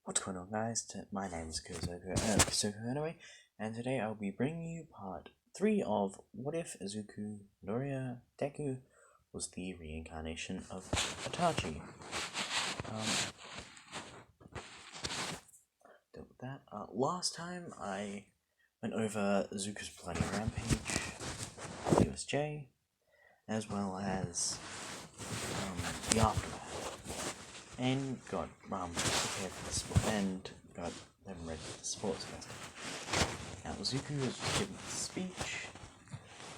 What's going on, guys? My name is Kuzuko anyway, and today I'll be bringing you part 3 of What If Izuku Noria Deku was the reincarnation of Itachi. Last time I went over Izuku's bloody rampage, USJ, as well as the aftermath. And got prepared for the sport, and got them ready for the sports festival. Now Zuko is giving a speech,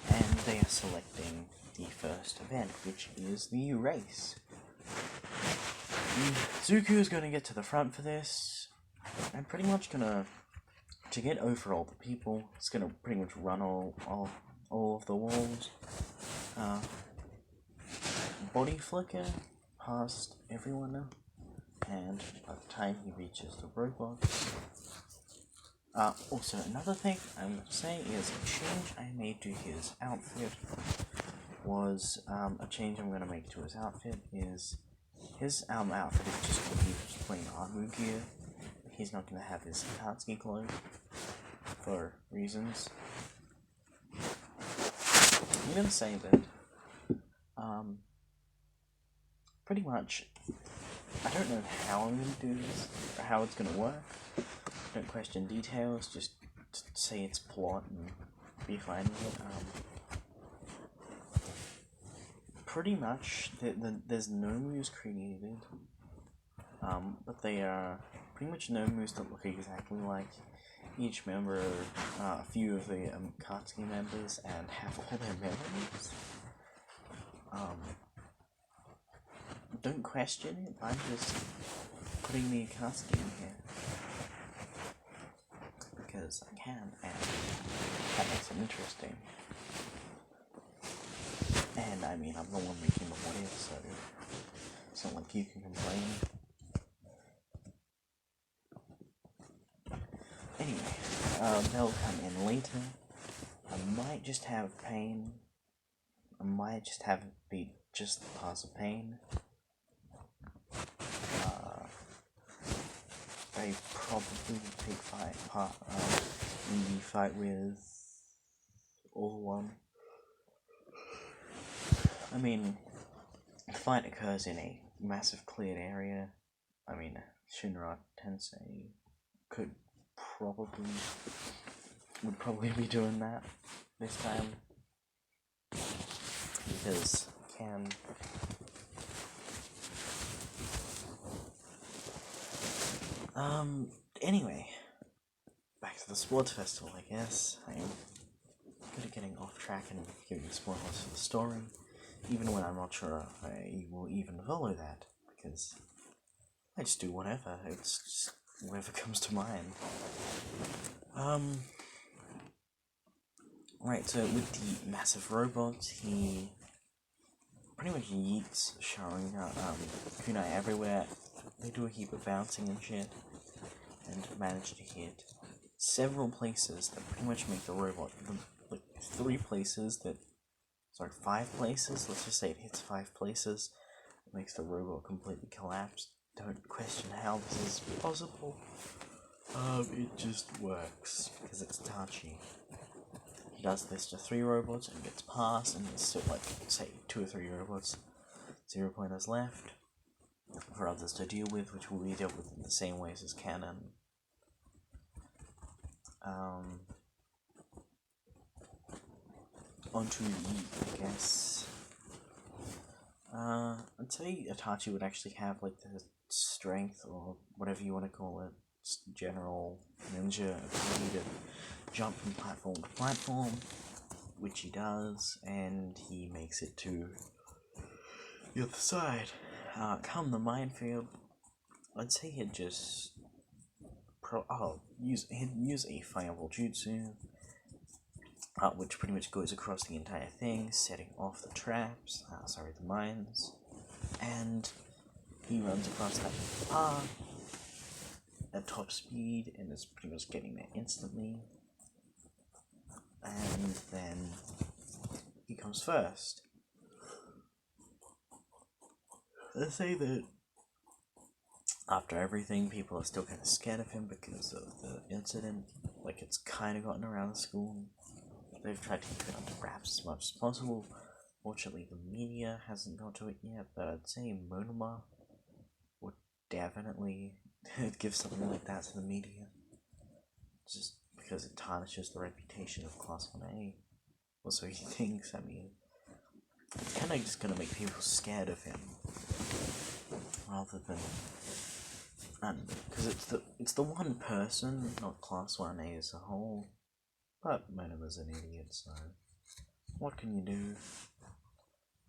and they are selecting the first event, which is the race. And Zuko is going to get to the front for this, and pretty much to get over all the people, it's going to pretty much run all of the walls, body flicker past everyone, and by the time he reaches the robots. Also, another thing I'm going to say is a change I made to his outfit was, a change I'm going to make to his outfit is, his outfit is just going to be just plain armor gear. He's not going to have his Itachi clothes for reasons. I'm going to say that, pretty much, I don't know how I'm going to do this, or how it's going to work. Don't question details, just say it's plot and be fine with it. Pretty much, there's no moves created, but they are pretty much no moves that look exactly like each member, a few of the Katsuki members, and have all their memories. Don't question it, I'm just putting the Akatsuki in here because I can, and that makes it interesting. And I mean, I'm the one making the what if, so it's not like you can complain. Anyway, they'll come in later. I might just have pain. I might just have it be just the pass of pain. They probably take part in the fight with all one. I mean, the fight occurs in a massive cleared area. I mean, Shinra Tensei would probably be doing that this time, because anyway, back to the sports festival, I guess. I am good at getting off track and giving spoilers for the story, even when I'm not sure if I will even follow that, because I just do whatever, it's just whatever comes to mind. Right, so with the massive robots, he pretty much yeets, showering kunai everywhere. They do a heap of bouncing and shit, and manage to hit several places that pretty much make the robot, like 5 places, let's just say it hits 5 places, it makes the robot completely collapse. Don't question how this is possible, it just works, because it's Itachi. He does this to 3 robots and gets past, and there's still like, say, 2 or 3 robots, 0 pointers left for others to deal with, which will be dealt with in the same ways as canon. Onto Yi, I guess. I'd say Itachi would actually have like the strength, or whatever you want to call it, general ninja ability to jump from platform to platform, which he does, and he makes it to the other side. Come the minefield, I'd say he'd just use a fireball jutsu, which pretty much goes across the entire thing, setting off the traps, the mines, and he runs across that path at top speed and is pretty much getting there instantly, and then he comes first. Let's say that after everything, people are still kind of scared of him because of the incident. Like, it's kind of gotten around the school. They've tried to keep it under wraps as much as possible. Fortunately, the media hasn't got to it yet, but I'd say Monoma would definitely give something like that to the media. Just because it tarnishes the reputation of Class 1A. Or so he thinks. I mean, it's kind of just gonna make people scared of him. Rather than... because it's the one person, not Class 1A as a whole. But Monoma's an idiot, so... what can you do?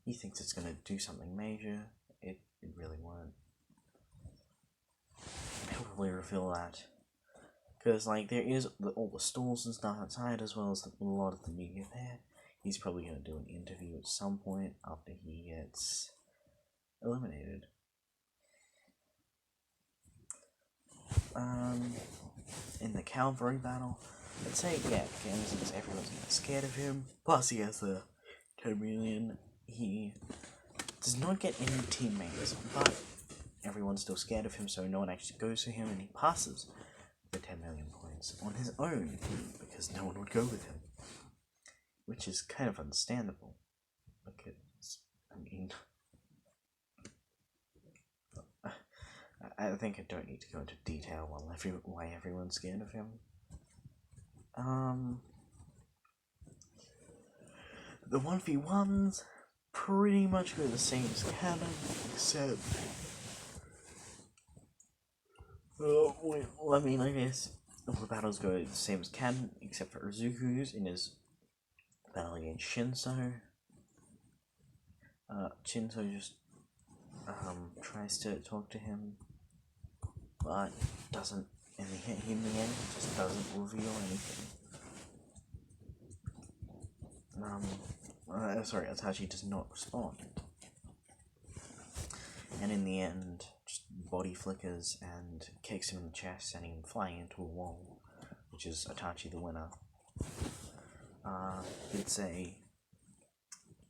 He thinks it's gonna do something major. It really won't. He'll probably reveal that. Because, like, there is all the stalls and stuff outside, as well as a lot of the media there. He's probably going to do an interview at some point after he gets eliminated. In the cavalry battle, I'd say, yeah, again, since everyone's getting scared of him, plus he has the 10 million, he does not get any teammates, but everyone's still scared of him, so no one actually goes to him, and he passes the 10 million points on his own, because no one would go with him. Which is kind of understandable, because, I mean, I think I don't need to go into detail on why everyone's scared of him. The 1v1s pretty much go the same as canon, except... I guess all the battles go the same as canon, except for Izuku's in his battle against Shinso. Shinso just tries to talk to him, but doesn't. In the end, just doesn't reveal anything. Sorry, Itachi does not respond, and in the end, just body flickers and kicks him in the chest, sending him flying into a wall, which is Itachi the winner. He'd say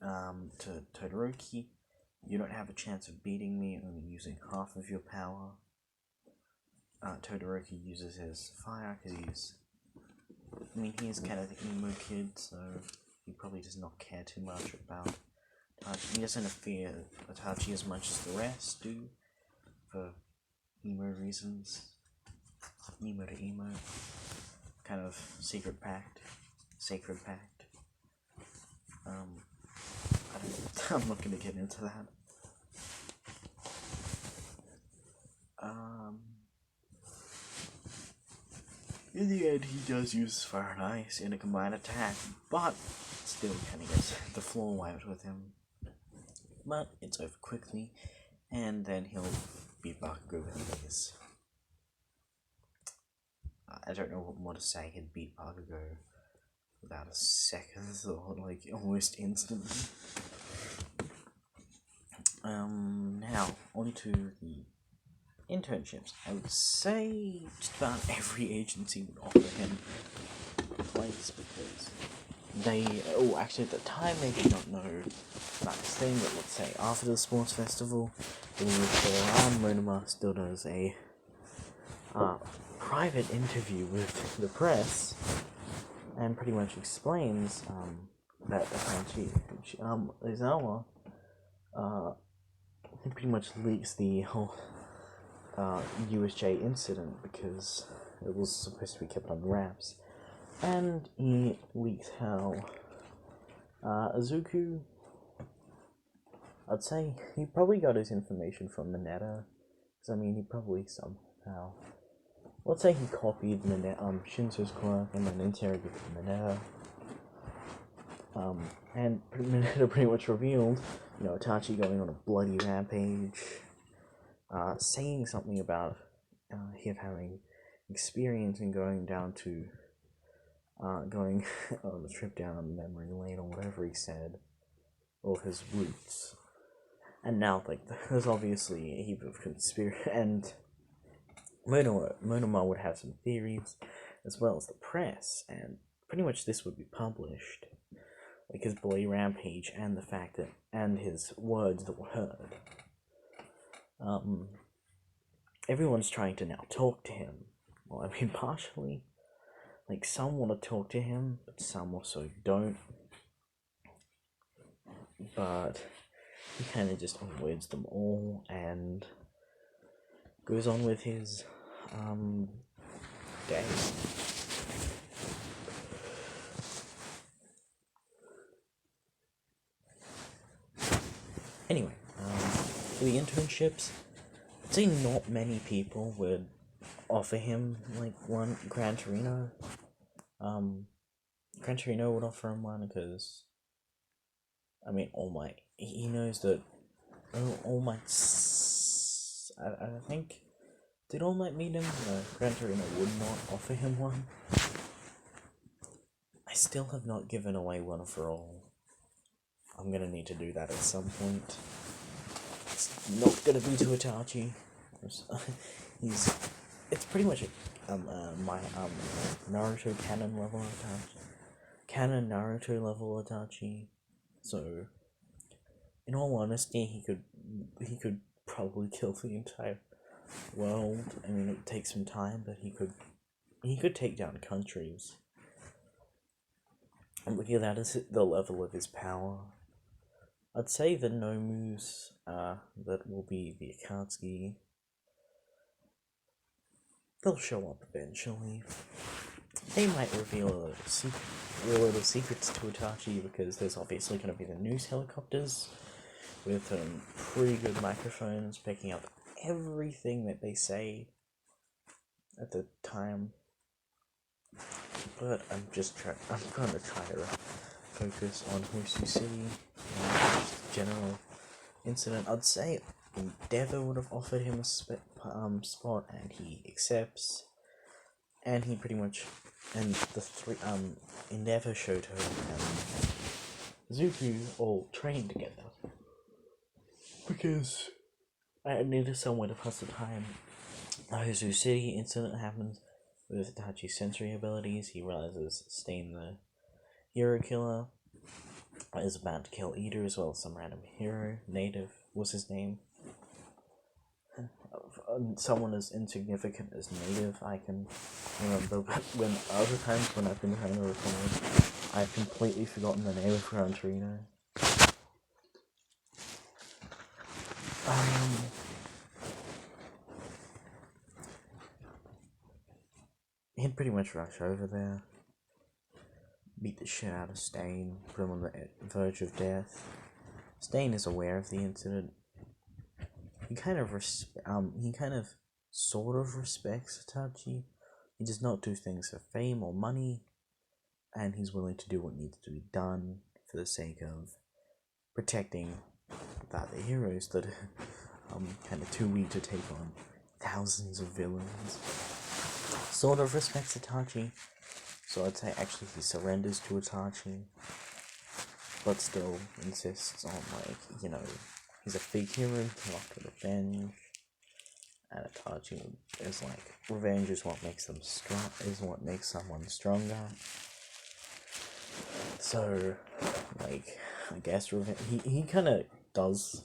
to Todoroki, "You don't have a chance of beating me, only using half of your power." Todoroki uses his fire because he is kind of the emo kid, so he probably does not care too much about Itachi. He doesn't fear Itachi as much as the rest do, for emo reasons. Emo to emo. Kind of sacred pact. I'm not gonna get into that. In the end, he does use fire and ice in a combined attack, but still kind of gets the floor wiped with him. But it's over quickly, and then he'll beat Bakugo with his... I don't know what more to say. He'd beat Bakugo without a second thought, like almost instantly. Now, on to the internships. I would say just about every agency would offer him a place because actually at the time they did not know about this thing, but let's say after the sports festival, the news still around, Monoma still does a private interview with the press and pretty much explains that Izawa pretty much leaks the whole USJ incident because it was supposed to be kept on wraps, and he leaks how Izuku, I'd say he probably got his information from Mineta, because he probably somehow, let's say he copied Shinso's quirk and then interrogated Mineta, and Mineta pretty much revealed, Itachi going on a bloody rampage, saying something about him having experience in going on a trip down memory lane or whatever he said, or his roots. And now, there's obviously a heap of conspiracy, and Monoma would have some theories, as well as the press, and pretty much this would be published. Like his bloody rampage and the fact that, and his words that were heard. everyone's trying to now talk to him. Well, I mean, partially, like, some want to talk to him, but some also don't. But he kind of just avoids them all and goes on with his day. Anyway, for the internships, I'd say not many people would offer him like one. Gran Torino would offer him one because, I mean, All Might. He knows that All Might's. I think. Did All Might meet him? No, Gran Torino would not offer him one. I still have not given away one for all. I'm gonna need to do that at some point. It's not gonna be to Itachi. It's pretty much my Naruto canon level Itachi. Canon Naruto level Itachi. So, in all honesty, he could probably kill the entire world. I mean, it would take some time, but he could take down countries. And looking at that as the level of his power, I'd say the Nomus, that will be the Akatsuki, they'll show up eventually. They might reveal a little secrets to Itachi, because there's obviously going to be the news helicopters with pretty good microphones picking up everything that they say at the time. But I'm going to try to focus on Horseshoe City and just general incident. I'd say Endeavor would have offered him a spot, and he accepts. And he pretty much, and the three Endeavor, Shoto, and Zuku all train together because I needed somewhere to pass the time. Horseshoe City incident happens. With Itachi's sensory abilities, he realizes Stain, the hero killer, is about to kill Ida as well as some random hero. Native was his name. Someone as insignificant as Native, I can remember, but when other times when I've been trying to record, I've completely forgotten the name of Gran Torino. He'd pretty much rush over there, beat the shit out of Stain, put him on the verge of death. Stain is aware of the incident. He kind of sort of respects Itachi. He does not do things for fame or money, and he's willing to do what needs to be done for the sake of protecting the heroes that are kind of too weak to take on thousands of villains. Sort of respects Itachi, so I'd say actually he surrenders to Itachi, but still insists on, he's a fake hero, he's after revenge, and Itachi is like, revenge is what makes someone stronger. So, I guess revenge, he kind of does,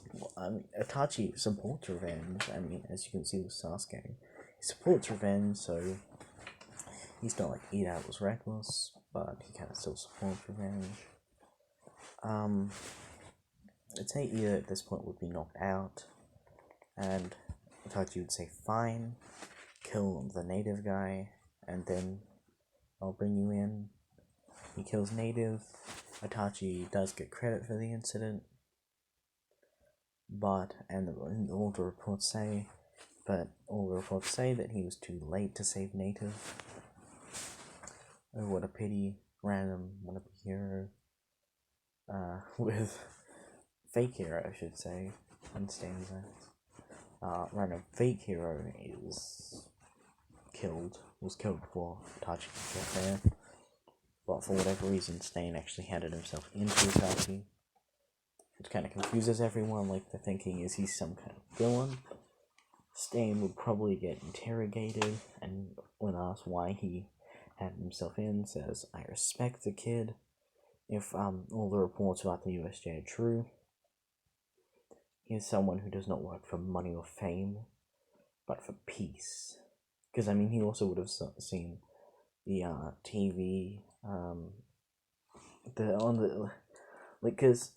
Itachi supports revenge. I mean, as you can see with Sasuke, he supports revenge, so he's not like Ida was reckless, but he kind of still supports revenge. I'd say Ida at this point would be knocked out, and Itachi would say, fine, kill the native guy, and then I'll bring you in. He kills native. Itachi does get credit for the incident, but all the reports say that he was too late to save native. Oh, what a pity. Random wannabe hero. With fake hero, I should say. Understands that. Random fake hero was killed before Itachi could get there. But for whatever reason, Stain actually handed himself into Itachi. Which kind of confuses everyone, like they're thinking, is he some kind of villain? Stain would probably get interrogated, and when asked why he handed himself in, says, I respect the kid. If all the reports about the USJ are true, he is someone who does not work for money or fame. but for peace. Because, I mean, he also would have seen the TV, because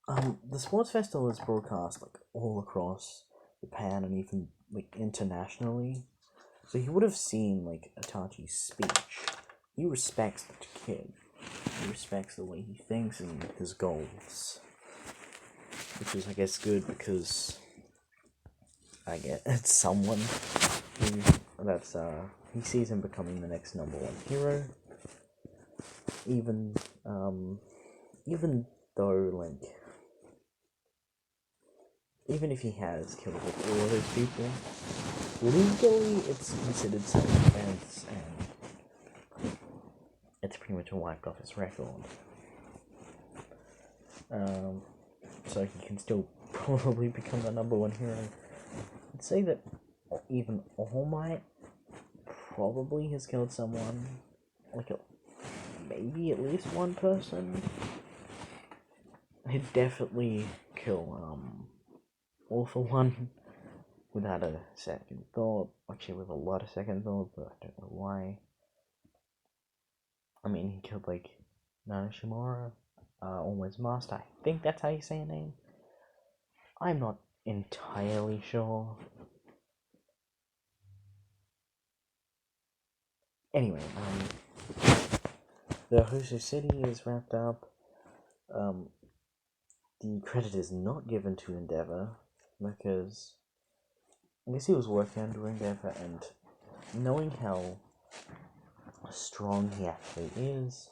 the sports festival is broadcast like all across Japan and even like internationally. So he would have seen like Itachi's speech. He respects the kid. He respects the way he thinks and his goals, which is, I guess, good because I guess it's someone who he sees him becoming the next #1 hero. Even though like. Even if he has killed all of those people, legally it's considered self-defense and it's pretty much wiped off his record. So he can still probably become the #1 hero. I'd say that even All Might probably has killed someone, like maybe at least one person. He'd definitely kill All for One without a second thought. Actually, with a lot of second thought, but I don't know why. I mean, he killed like Nanashimura, Almost Master. I think that's how you say her name. I'm not entirely sure. Anyway, the Hosu City is wrapped up. The credit is not given to Endeavor because I guess he was working under Endeavor, and knowing how strong he actually is,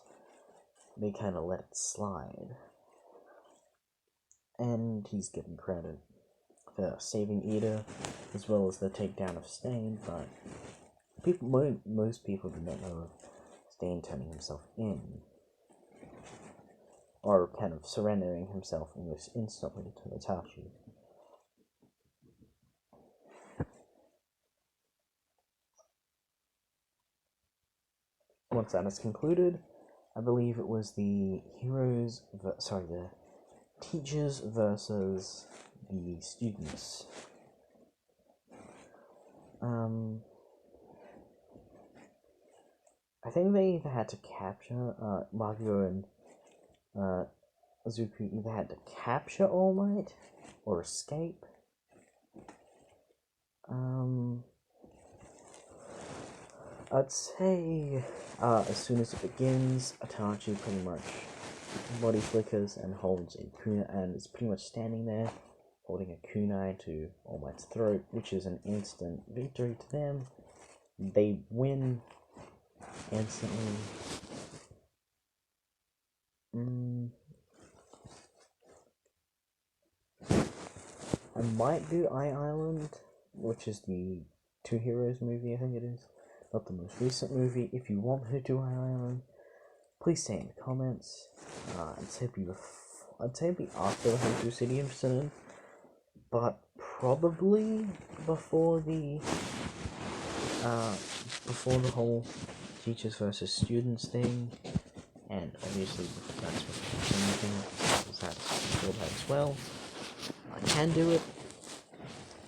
they kind of let it slide. And he's given credit for saving Ida, as well as the takedown of Stain, but most people do not know of Stain turning himself in, or kind of surrendering himself almost instantly to Itachi. Once that is concluded, I believe it was the the teachers versus the students. I think they either had to capture Maguo and Zuku either had to capture All Might or escape. I'd say as soon as it begins, Itachi pretty much body flickers and holds a kunai and is pretty much standing there holding a kunai to All Might's throat, which is an instant victory to them. They win instantly. I might do Island, which is the Two Heroes movie, I think it is. Not the most recent movie. If you want me to do Island, please say in the comments. I'd say it'd be after the Hosu City incident, but probably before the whole teachers versus students thing, and obviously that's what that's before that as well. I can do it.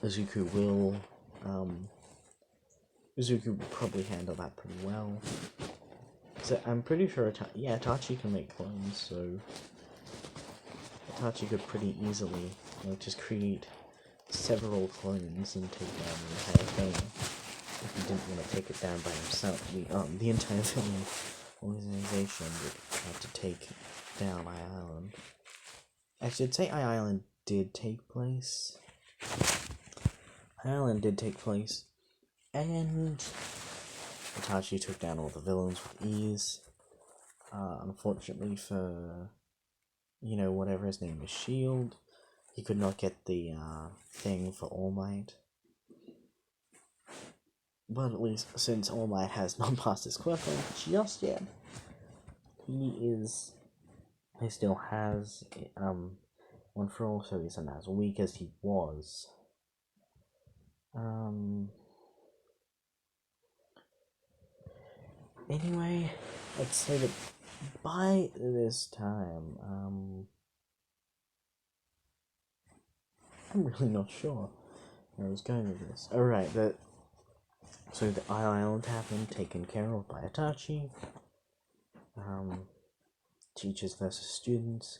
Zuku will probably handle that pretty well. So I'm pretty sure Itachi can make clones, so Itachi could pretty easily just create several clones and take down the entire thing. If he didn't want to take it down by himself, the entire film organization would have to take down Island. Actually, I'd say Island did take place. Island did take place, and Itachi took down all the villains with ease. Unfortunately for, whatever his name is, Shield, he could not get the thing for All Might. But at least since All Might has not passed his quota just yet, he still has one for all, so he's not as weak as he was. Anyway, I'd say that by this time, I'm really not sure. I was going with this. Alright, so the island happened, taken care of by Itachi. Teachers versus students.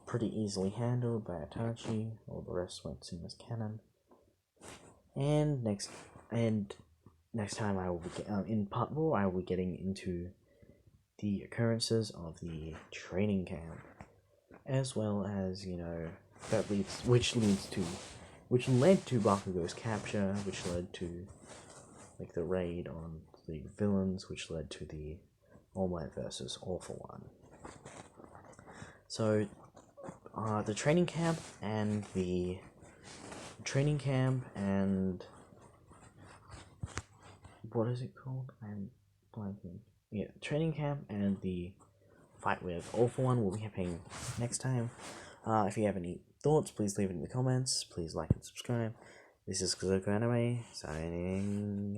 Pretty easily handled by Itachi. All the rest went seen as canon. And next time I will be in part 4, I will be getting into the occurrences of the training camp, as well as which led to Bakugo's capture, which led to like the raid on the villains, which led to the All Might versus All for One. So, the training camp and what is it called? I'm blanking. Yeah, training camp and the fight with All for One will be happening next time. If you have any thoughts, please leave it in the comments. Please like and subscribe. This is Kazoko Anime, signing